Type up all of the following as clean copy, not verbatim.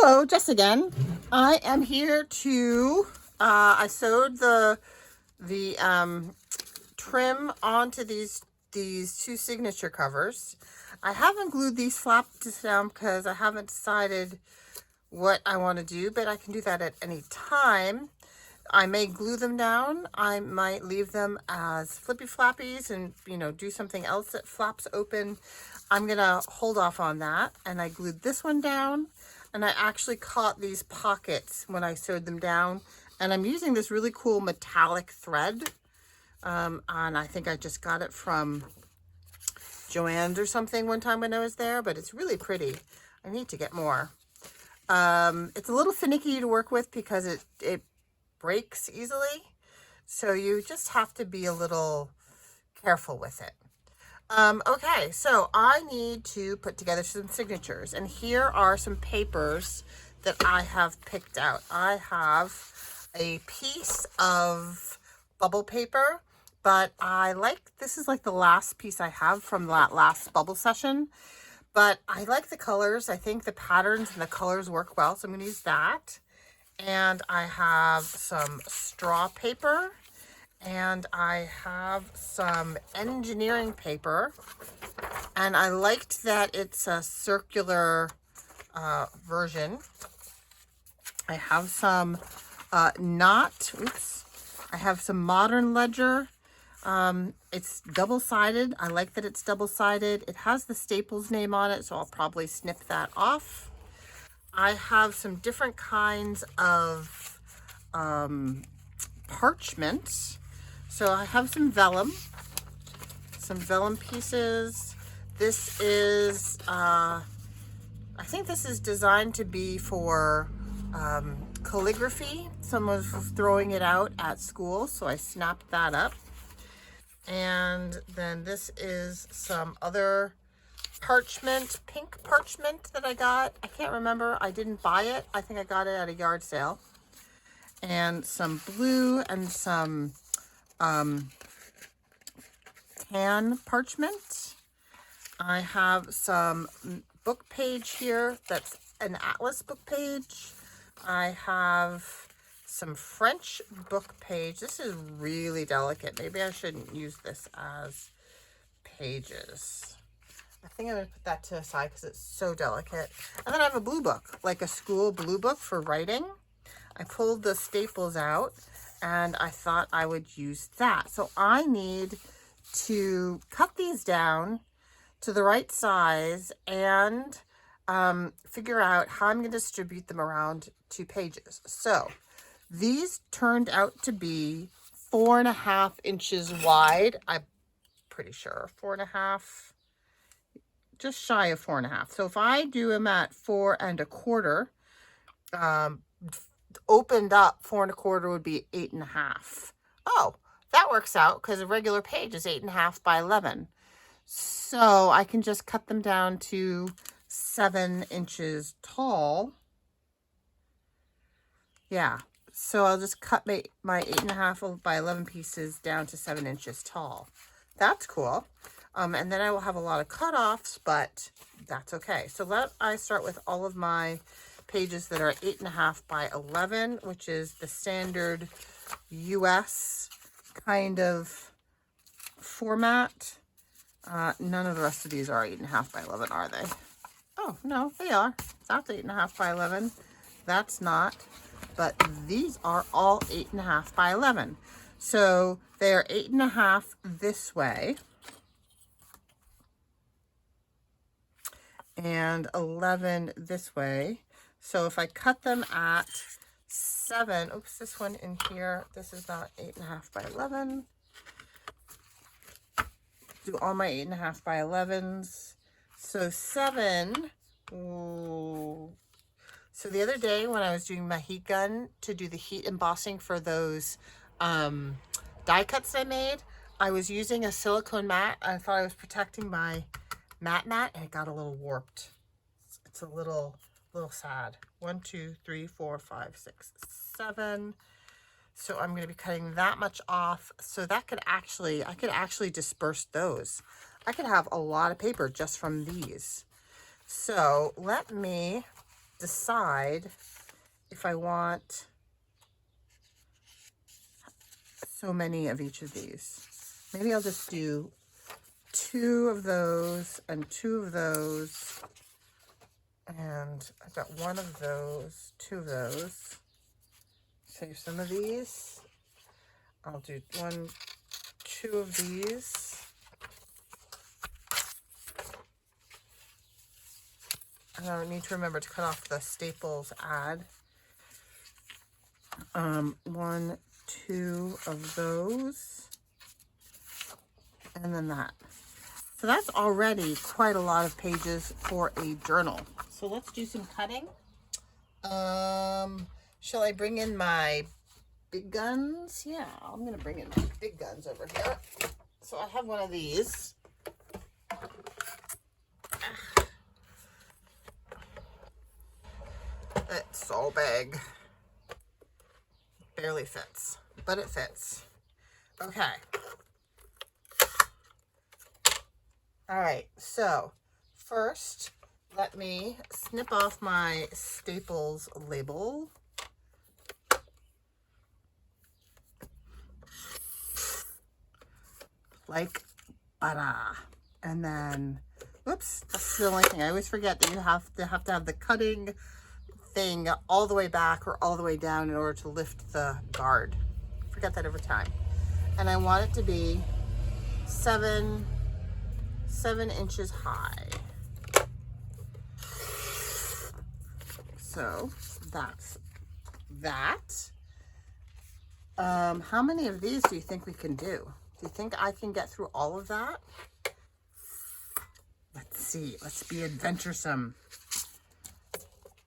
Hello, Jess again. I am here to, I sewed the trim onto these two signature covers. I haven't glued these flaps down because I haven't decided what I want to do, but I can do that at any time. I may glue them down. I might leave them as flippy flappies and, do something else that flaps open. I'm going to hold off on that. And I glued this one down, and I actually caught these pockets when I sewed them down. And I'm using this really cool metallic thread. And I think I just got it from Joann's or something one time when I was there, but it's really pretty. I need to get more. It's a little finicky to work with because it breaks easily, so you just have to be a little careful with it. Okay, so I need to put together some signatures, and here are some papers that I have picked out. I have a piece of bubble paper, but this is like the last piece I have from that last bubble session, but I like the colors. I think the patterns and the colors work well, so I'm going to use that. And I have some straw paper, and I have some engineering paper, and I liked that it's a circular version. I have some I have some Modern Ledger. It's double-sided. I like that it's double-sided. It has the Staples name on it, so I'll probably snip that off. I have some different kinds of parchment. So I have some vellum pieces. This is, I think this is designed to be for calligraphy. Someone was throwing it out at school, so I snapped that up. And then this is some other parchment, pink parchment that I got. I can't remember. I didn't buy it. I think I got it at a yard sale. And some blue and some tan parchment. I have some book page here that's an atlas book page. I have some French book page. This is really delicate. Maybe I shouldn't use this as pages. I think I'm going to put that to the side because it's so delicate. And then I have a blue book, like a school blue book for writing. I pulled the staples out, and I thought I would use that. So I need to cut these down to the right size and figure out how I'm going to distribute them around 2 pages. So these turned out to be 4.5 inches wide. I'm pretty sure 4.5, just shy of 4.5. So if I do them at 4 1/4, opened up 4 1/4 would be 8.5. Oh, that works out because a regular page is 8.5 by 11. So I can just cut them down to 7 inches tall. Yeah, so I'll just cut my 8.5 by 11 pieces down to 7 inches tall. That's cool. And then I will have a lot of cutoffs, but that's okay. So I start with all of my pages that are 8.5 by 11, which is the standard US kind of format. None of the rest of these are 8.5 by 11, are they? Oh, no, they are. That's 8.5 by 11. That's not. But these are all 8.5 by 11. So they are 8.5 this way. And 11 this way. So if I cut them at 7, oops, this one in here, this is not 8.5 by 11. Do all my 8.5 by 11s. So 7, ooh. So the other day when I was doing my heat gun to do the heat embossing for those die cuts I made, I was using a silicone mat. I thought I was protecting my mat, and it got a little warped. It's a little sad. 1, 2, 3, 4, 5, 6, 7. So I'm going to be cutting that much off. So that I could actually disperse those. I could have a lot of paper just from these. So let me decide if I want so many of each of these. Maybe I'll just do 2 of those and 2 of those. And I've got 1 of those, 2 of those. Save some of these. I'll do 1, 2 of these. And I need to remember to cut off the Staples ad. 1, 2 of those. And then that. So that's already quite a lot of pages for a journal. So let's do some cutting. Shall I bring in my big guns? Yeah, I'm gonna bring in my big guns over here. So I have one of these. It's so big. Barely fits, but it fits. Okay. All right, so first, let me snip off my Staples label. Like butter. And then, whoops, that's the only thing. I always forget that you have to have the cutting thing all the way back or all the way down in order to lift the guard. Forget that every time. And I want it to be 7 inches high. So that's that. How many of these do you think we can do? Do you think I can get through all of that? Let's see. Let's be adventuresome.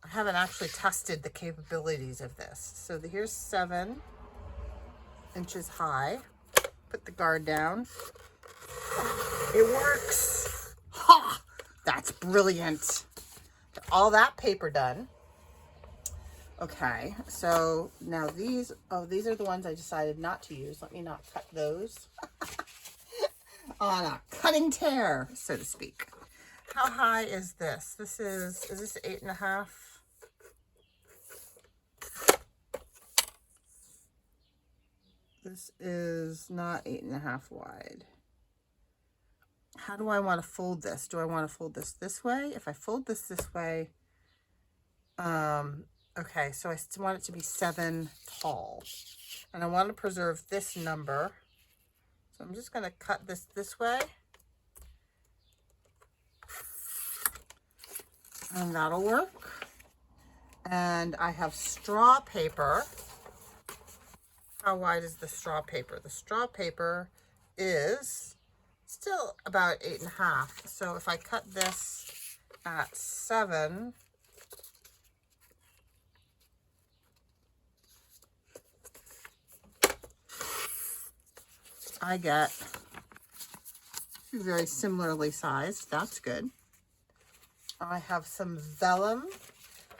I haven't actually tested the capabilities of this. So here's 7 inches high. Put the guard down. It works. Ha! That's brilliant. Got all that paper done. Okay, so now these are the ones I decided not to use. Let me not cut those on a cutting tear, so to speak. How high is this? Is this 8.5? This is not 8.5 wide. How do I want to fold this? Do I want to fold this way? If I fold this way, okay, so I still want it to be 7 tall. And I want to preserve this number. So I'm just going to cut this way. And that'll work. And I have straw paper. How wide is the straw paper? The straw paper is still about 8.5. So if I cut this at 7, I get very similarly sized. That's good. I have some vellum.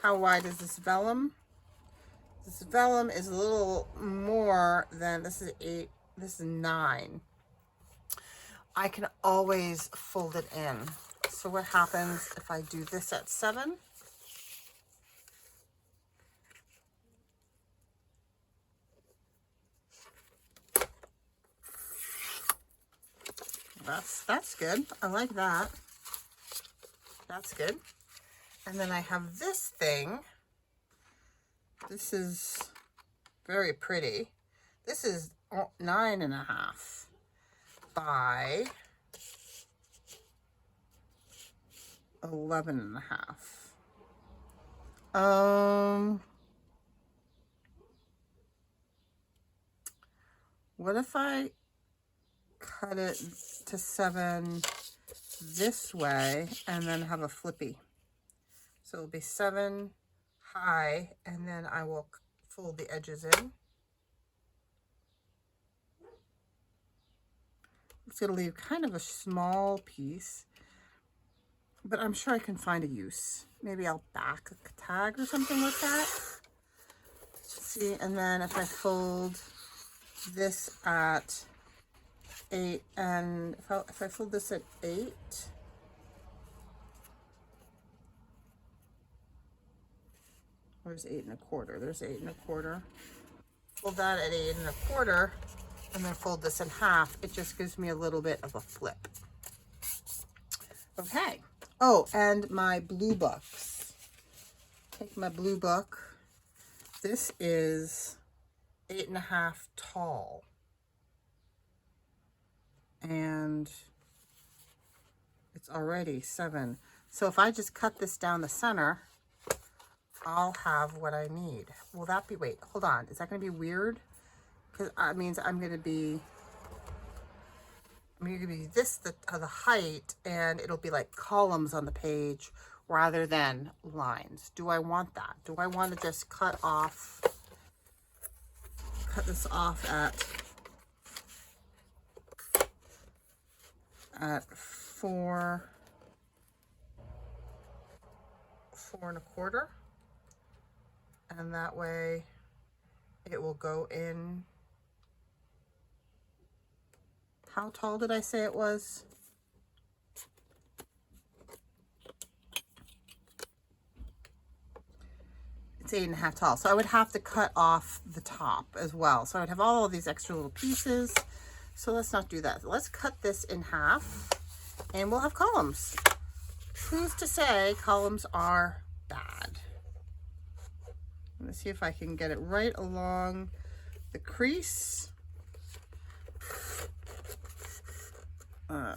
How wide is this vellum? This vellum is a little more than, this is 8, this is 9. I can always fold it in. So what happens if I do this at 7? That's good. I like that. That's good. And then I have this thing. This is very pretty. This is 9.5 by 11.5. What if I cut it to 7 this way and then have a flippy? So it'll be 7 high, and then I will fold the edges in. It's going to leave kind of a small piece, but I'm sure I can find a use. Maybe I'll back a tag or something like that. See, and then if I fold this at 8, and if I fold this at 8, Where's 8 1/4? There's 8 1/4. Fold that at 8 1/4, and then fold this in half. It just gives me a little bit of a flip. Okay. Oh, and my blue books. Take my blue book. This is 8 1/2 tall. And it's already 7. So if I just cut this down the center, I'll have what I need. Will that be, wait, hold on. Is that going to be weird? Because that means I'm going to be this, the height, and it'll be like columns on the page rather than lines. Do I want that? Do I want to just cut this off at 4 1/4, and that way it will go in. How tall did I say it was? It's 8 1/2 tall, so I would have to cut off the top as well. So I would have all of these extra little pieces. So let's not do that. Let's cut this in half and we'll have columns. Who's to say columns are bad? I'm gonna see if I can get it right along the crease. Ha!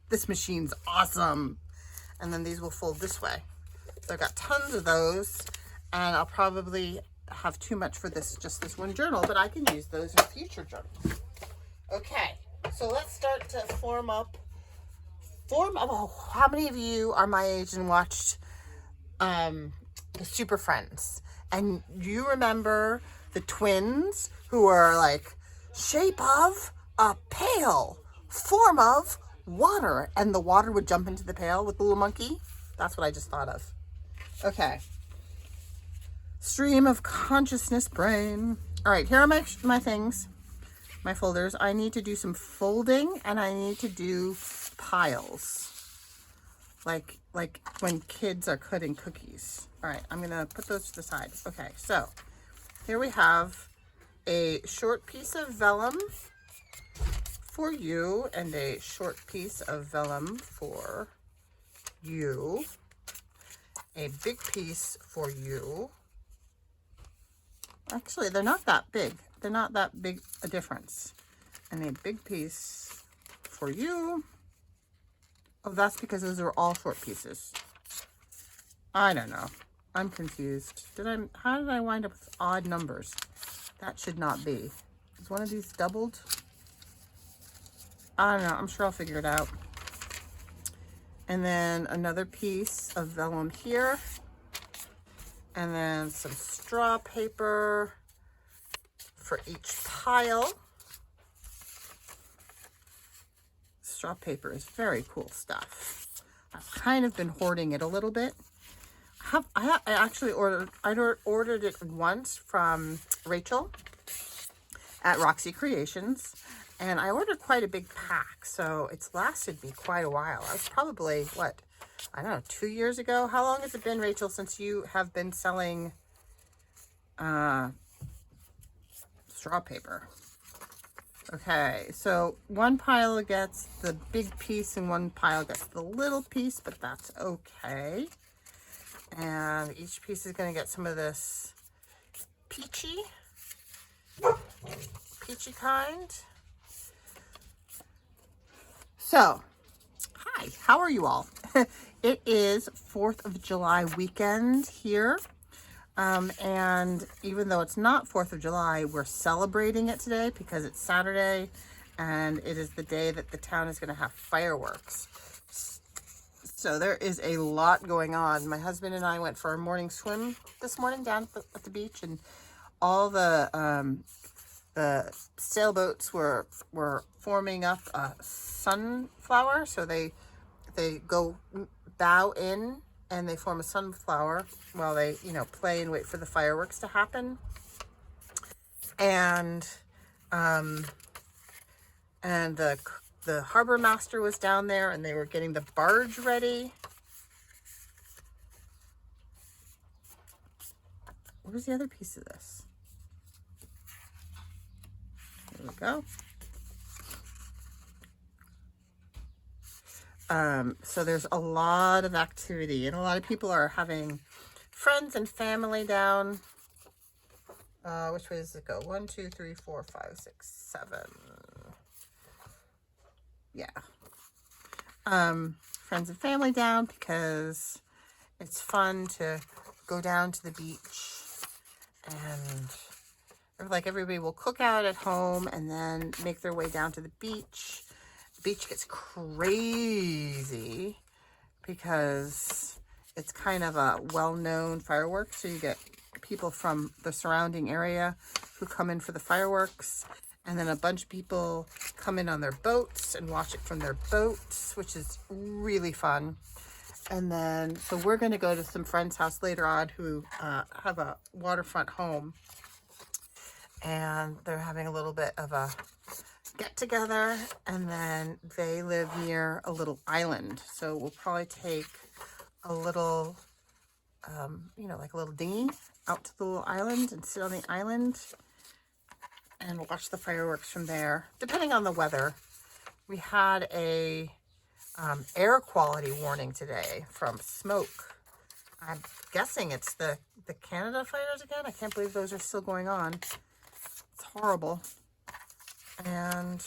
This machine's awesome. And then these will fold this way. So I've got tons of those, and I'll probably have too much for just this one journal, but I can use those in future journals. Okay, so let's start to form up. Oh, how many of you are my age and watched the Super Friends? And you remember the twins who are like, shape of a pail, form of water, and the water would jump into the pail with the little monkey? That's what I just thought of. Okay. Stream of consciousness brain. All right, here are my things, my folders. I need to do some folding, and I need to do piles, like when kids are cutting cookies. All right, I'm gonna put those to the side. Okay, so here we have a short piece of vellum for you and a short piece of vellum for you, a big piece for you. Actually, they're not that big. They're not that big a difference. And a big piece for you. Oh, that's because those are all short pieces. I don't know. I'm confused. How did I wind up with odd numbers? That should not be. Is one of these doubled? I don't know. I'm sure I'll figure it out. And then another piece of vellum here. And then some straw paper for each pile. Straw paper is very cool stuff. I've kind of been hoarding it a little bit. I actually ordered it once from Rachel at Roxy Creations, and I ordered quite a big pack, so it's lasted me quite a while. I was probably, what, I don't know, 2 years ago. How long has it been, Rachel, since you have been selling straw paper? Okay, so one pile gets the big piece and one pile gets the little piece, but that's okay. And each piece is going to get some of this peachy kind. So, hi, how are you all? It is 4th of July weekend here. And even though it's not 4th of July, we're celebrating it today because it's Saturday and it is the day that the town is going to have fireworks. So there is a lot going on. My husband and I went for a morning swim this morning down at the beach, and all the sailboats were forming up a sunflower. So they go bow in and they form a sunflower while they, play and wait for the fireworks to happen. And the harbor master was down there, and they were getting the barge ready. Where's the other piece of this? There we go. So there's a lot of activity, and a lot of people are having friends and family down. Which way does it go? 1, 2, 3, 4, 5, 6, 7. Yeah. Friends and family down because it's fun to go down to the beach, and like everybody will cook out at home and then make their way down to the beach. The beach gets crazy because it's kind of a well-known fireworks, so you get people from the surrounding area who come in for the fireworks, and then a bunch of people come in on their boats and watch it from their boats, which is really fun. And then, so we're going to go to some friend's house later on who have a waterfront home, and they're having a little bit of a get together, and then they live near a little island. So we'll probably take a little, you know, like a little dinghy out to the little island and sit on the island and watch the fireworks from there, depending on the weather. We had a air quality warning today from smoke. I'm guessing it's the Canada fires again. I can't believe those are still going on. It's horrible. And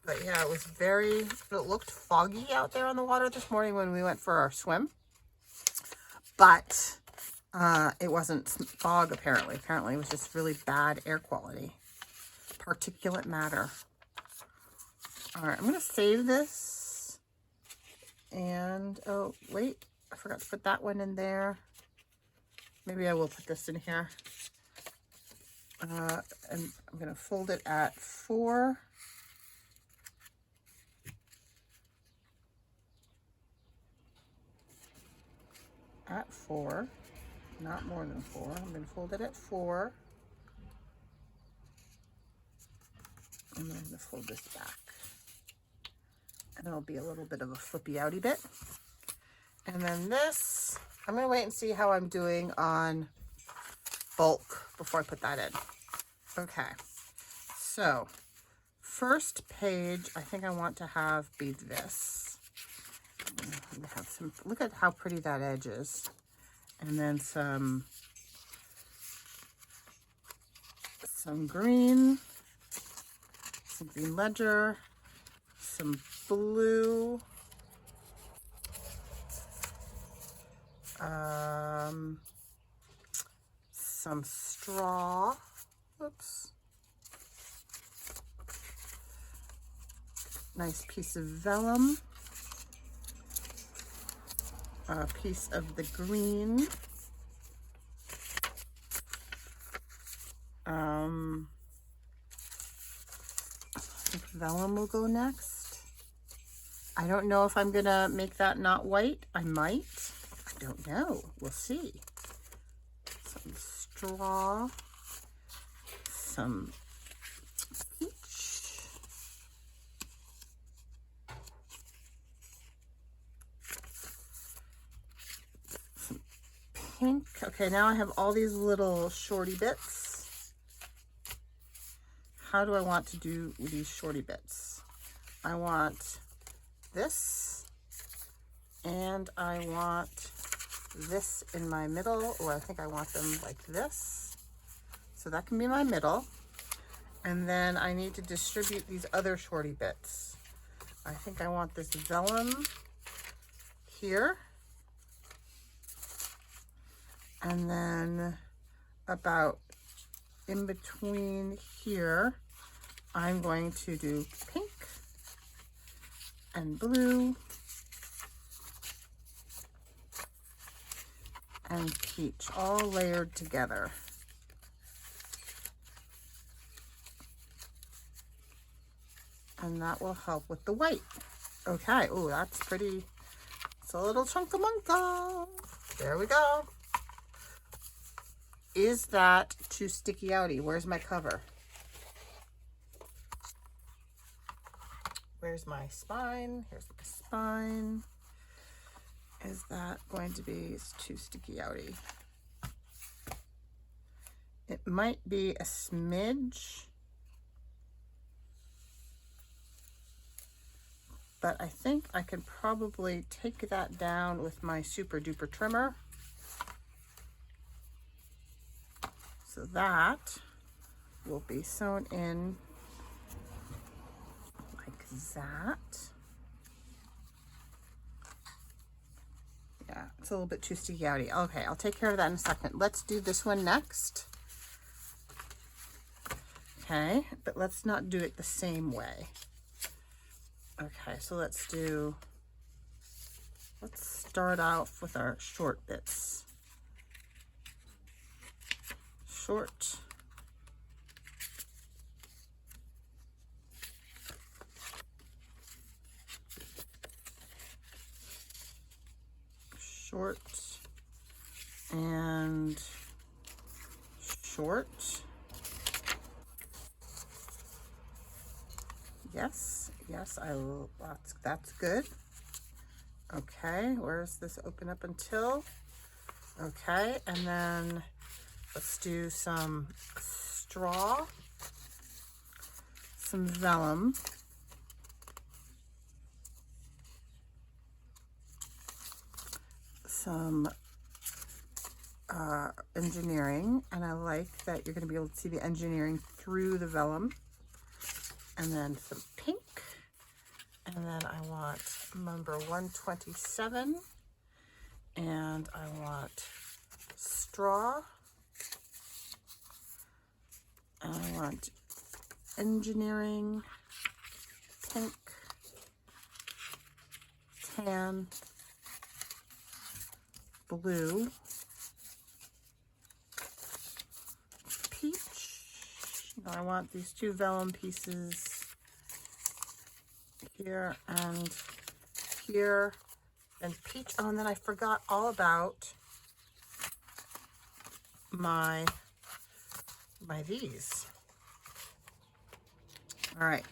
but yeah, it looked foggy out there on the water this morning when we went for our swim. But it wasn't fog, apparently. Apparently it was just really bad air quality. Particulate matter. All right, I'm going to save this. And, oh, wait. I forgot to put that one in there. Maybe I will put this in here. And I'm going to fold it at 4. At 4. Not more than 4. I'm going to fold it at 4. And then I'm going to fold this back. And it'll be a little bit of a flippy outy bit. And then this, I'm going to wait and see how I'm doing on bulk before I put that in. Okay. So, first page, I think I want to have be this. Have some, look at how pretty that edge is. And then some green, some green ledger, some blue, some straw, oops, nice piece of vellum, a piece of the green, I think vellum will go next. I don't know if I'm gonna make that not white. I might. I don't know. We'll see. Some straw, some peach, some pink. Okay, now I have all these little shorty bits. How do I want to do these shorty bits? I want this, and I want this in my middle, or I think I want them like this. So that can be my middle. And then I need to distribute these other shorty bits. I think I want this vellum here. And then about in between here, I'm going to do pink and blue and peach, all layered together. And that will help with the white. Okay, oh, that's pretty. It's a little chunkamunka. There we go. Is that too sticky outy? Where's my cover? Where's my spine? Here's my spine. Is that going to be, it's too sticky outy? It might be a smidge, but I think I can probably take that down with my super duper trimmer. So that will be sewn in like that. Yeah, it's a little bit too sticky outy. Okay, I'll take care of that in a second. Let's do this one next. Okay, but let's not do it the same way. Okay, so let's start off with our short bits. Short. Short. And short. Yes, yes, that's good. Okay, where's this open up until? Okay, and then let's do some straw, some vellum, some engineering, and I like that you're going to be able to see the engineering through the vellum, and then some pink, and then I want number 127, and I want straw, and I want engineering, pink, tan, blue, peach. Now I want these two vellum pieces here and here, and peach. Oh, and then I forgot all about my these. All right,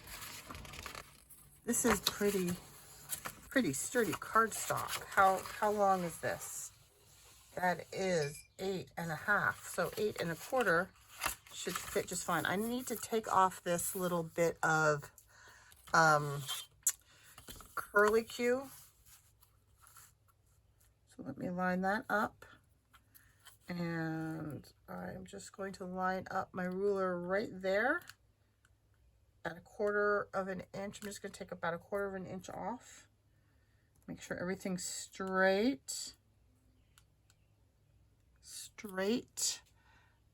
this is pretty sturdy cardstock. How long is this? That is 8.5, so 8 1/4 should fit just fine. I need to take off this little bit of curly Q. So let me line that up, and I'm just going to line up my ruler right there at 1/4 of an inch. I'm just going to take about 1/4 of an inch off. Make sure everything's straight.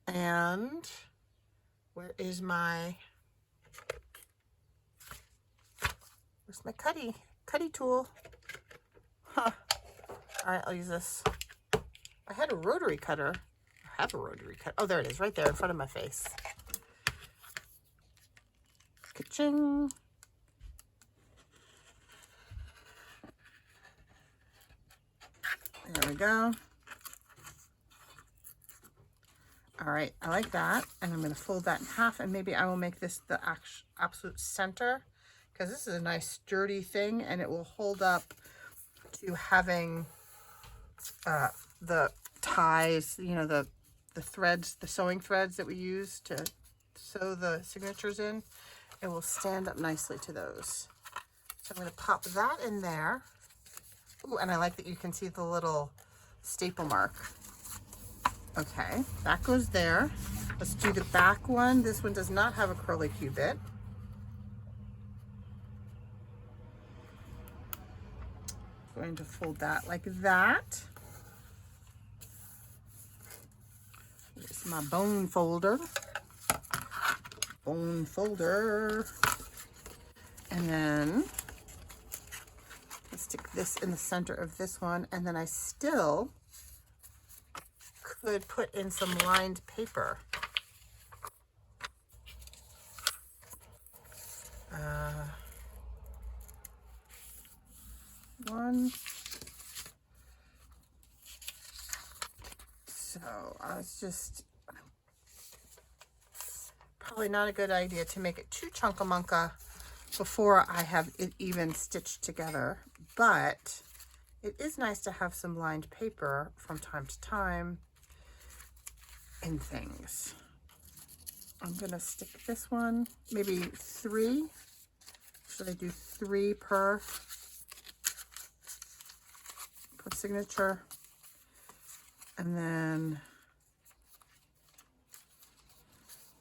And where's my cutty tool? Huh. All right, I'll use this. I had a rotary cutter. I have a rotary cutter. Oh, there it is, right there in front of my face. Ka-ching. There we go. All right, I like that. And I'm going to fold that in half, and maybe I will make this the absolute center, because this is a nice sturdy thing, and it will hold up to having the ties, you know, the threads, the sewing threads that we use to sew the signatures in. It will stand up nicely to those. So I'm going to pop that in there. Ooh, and I like that you can see the little staple mark. Okay, that goes there. Let's do the back one. This one does not have a curly Q bit. Going to fold that like that. Here's my bone folder. Bone folder. And then let's stick this in the center of this one, and then I still could put in some lined paper. One. So I was just probably not a good idea to make it too chunkamunka before I have it even stitched together, but it is nice to have some lined paper from time to time in things. I'm gonna stick this one, maybe 3. Should I do 3 per signature? And then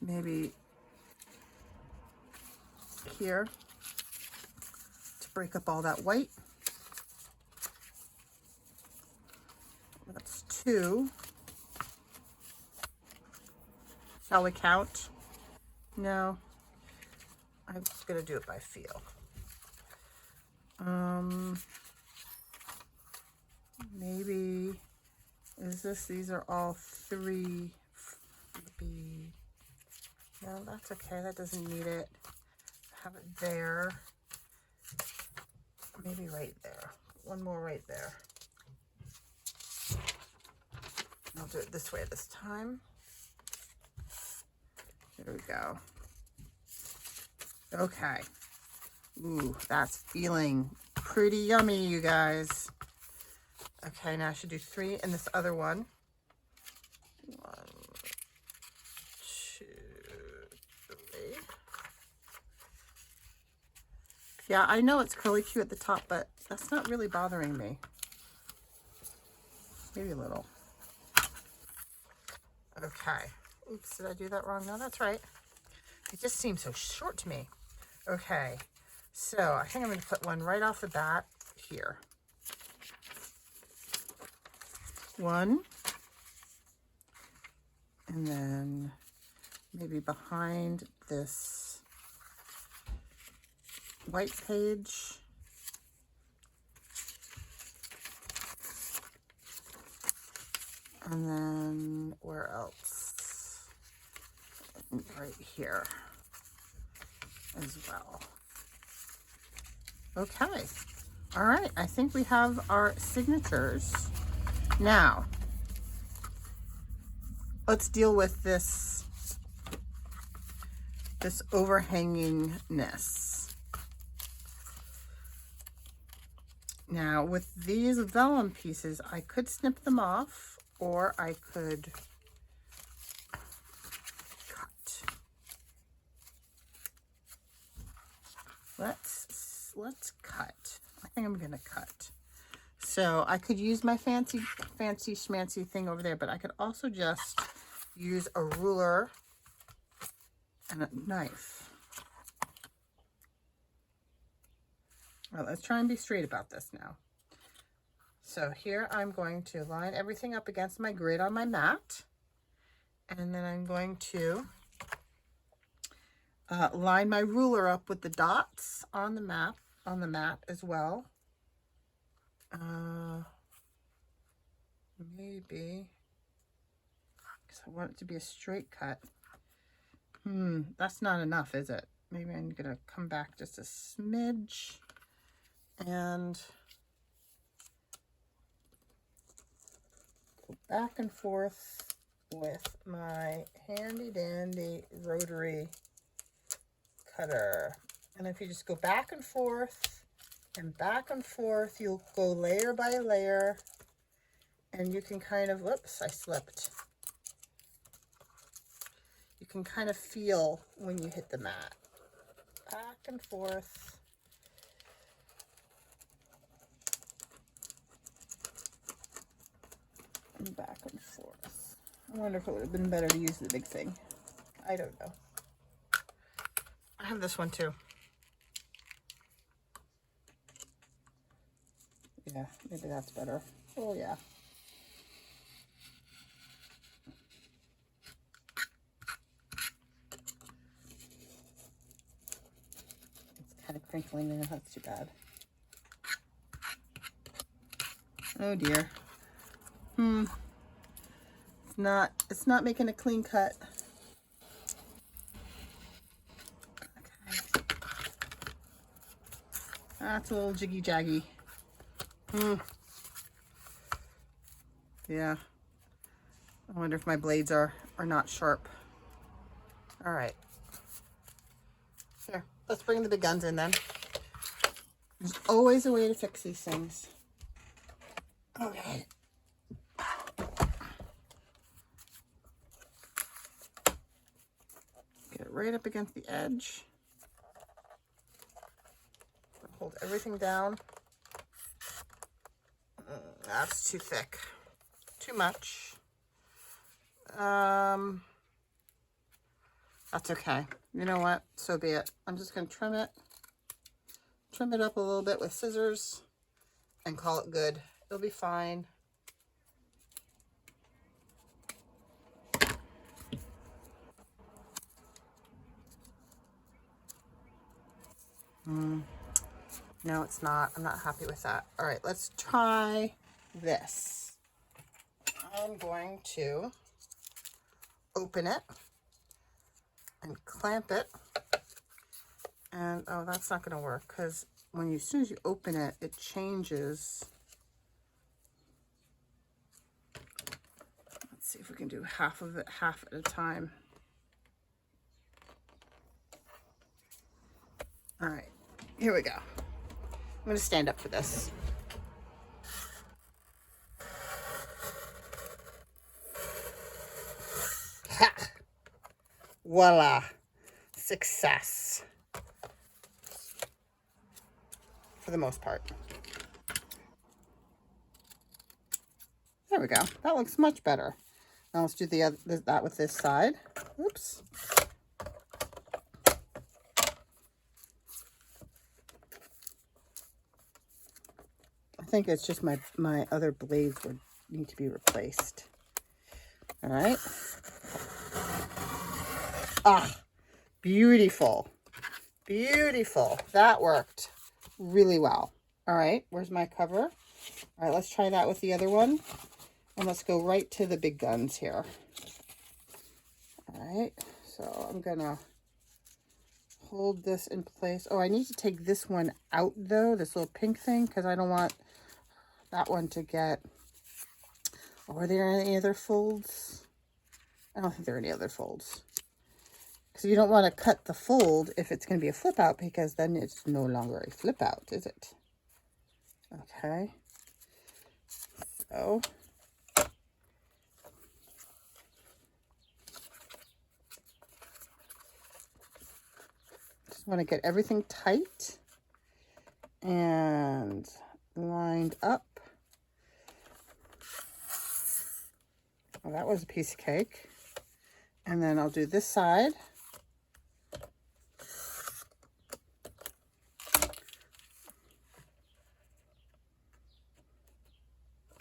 maybe here to break up all that white. That's 2. Shall we count? No. I'm just gonna do it by feel. Maybe these are all 3. Maybe, no, that's okay. That doesn't need it. Have it there. Maybe right there. One more right there. I'll do it this way this time. There we go. Okay. Ooh, that's feeling pretty yummy, you guys. Okay, now I should do 3 in this other one. 1, 2, 3. Yeah, I know it's curly Q at the top, but that's not really bothering me. Maybe a little. Okay. Oops, did I do that wrong? No, that's right. It just seems so short to me. Okay, so I think I'm going to put one right off the bat here. 1. And then maybe behind this white page. And then where else? Right here as well. Okay. All right. I think we have our signatures. Now, let's deal with this overhangingness. Now, with these vellum pieces, I could snip them off, or I could cut. Let's cut. I think I'm gonna cut. So I could use my fancy schmancy thing over there, but I could also just use a ruler and a knife. All right, let's try and be straight about this now. So here I'm going to line everything up against my grid on my mat. And then I'm going to line my ruler up with the dots on the mat as well. Maybe, because I want it to be a straight cut. That's not enough, is it? Maybe I'm gonna come back just a smidge and go back and forth with my handy dandy rotary cutter. And if you just go back and forth, you'll go layer by layer, and you can kind of, whoops, I slipped. You can kind of feel when you hit the mat. Back and forth. And back and forth. I wonder if it would have been better to use the big thing. I don't know. I have this one too. Yeah, maybe that's better. Oh, yeah. It's kind of crinkling there. That's too bad. Oh, dear. It's not making a clean cut. Okay. That's a little jiggy-jaggy. Yeah. I wonder if my blades are not sharp. All right. Here, let's bring the big guns in then. There's always a way to fix these things. Okay. Get it right up against the edge. Hold everything down. That's too thick. Too much. That's okay. You know what? So be it. I'm just going to trim it up a little bit with scissors and call it good. It'll be fine. No, it's not. I'm not happy with that. All right, let's try this. I'm going to open it and clamp it. And, oh, that's not going to work because as soon as you open it, it changes. Let's see if we can do half of it, half at a time. All right, here we go. I'm going to stand up for this. Ha! Voila. Success. For the most part. There we go. That looks much better. Now let's do that with this side. Oops. I think it's just my other blades would need to be replaced. All right. Ah, beautiful. Beautiful. That worked really well. All right, where's my cover? All right, let's try that with the other one. And let's go right to the big guns here. All right, so I'm gonna hold this in place. Oh, I need to take this one out though, this little pink thing, because I don't want that one to get... Oh, are there any other folds? I don't think there are any other folds. Because you don't want to cut the fold if it's going to be a flip out, because then it's no longer a flip out, is it? Okay. So... just want to get everything tight and lined up. Well, that was a piece of cake. And then I'll do this side.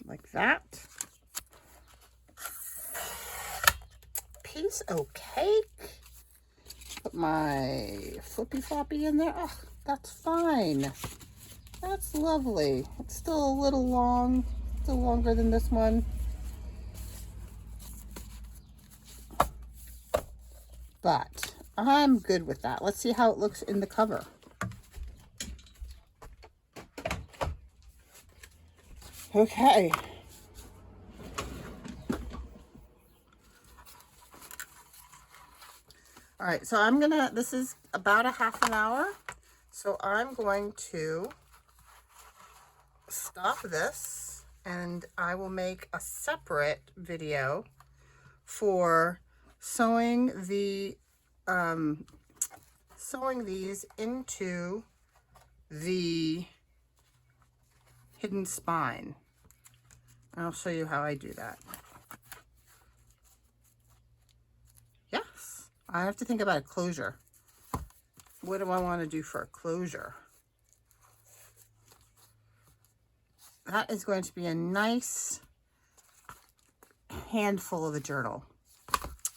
Like that. Piece of cake. Put my flippy floppy in there. Oh, that's fine. That's lovely. It's still a little long. Still longer than this one. But I'm good with that. Let's see how it looks in the cover. Okay. All right, so this is about a half an hour. So I'm going to stop this and I will make a separate video for sewing these into the hidden spine. And I'll show you how I do that. Yes, I have to think about a closure. What do I want to do for a closure? That is going to be a nice handful of the journal.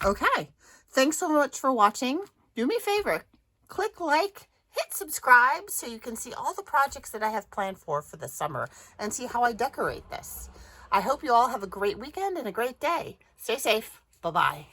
Okay, thanks so much for watching. Do me a favor, click like, hit subscribe so you can see all the projects that I have planned for the summer and see how I decorate this. I hope you all have a great weekend and a great day. Stay safe. Bye-bye.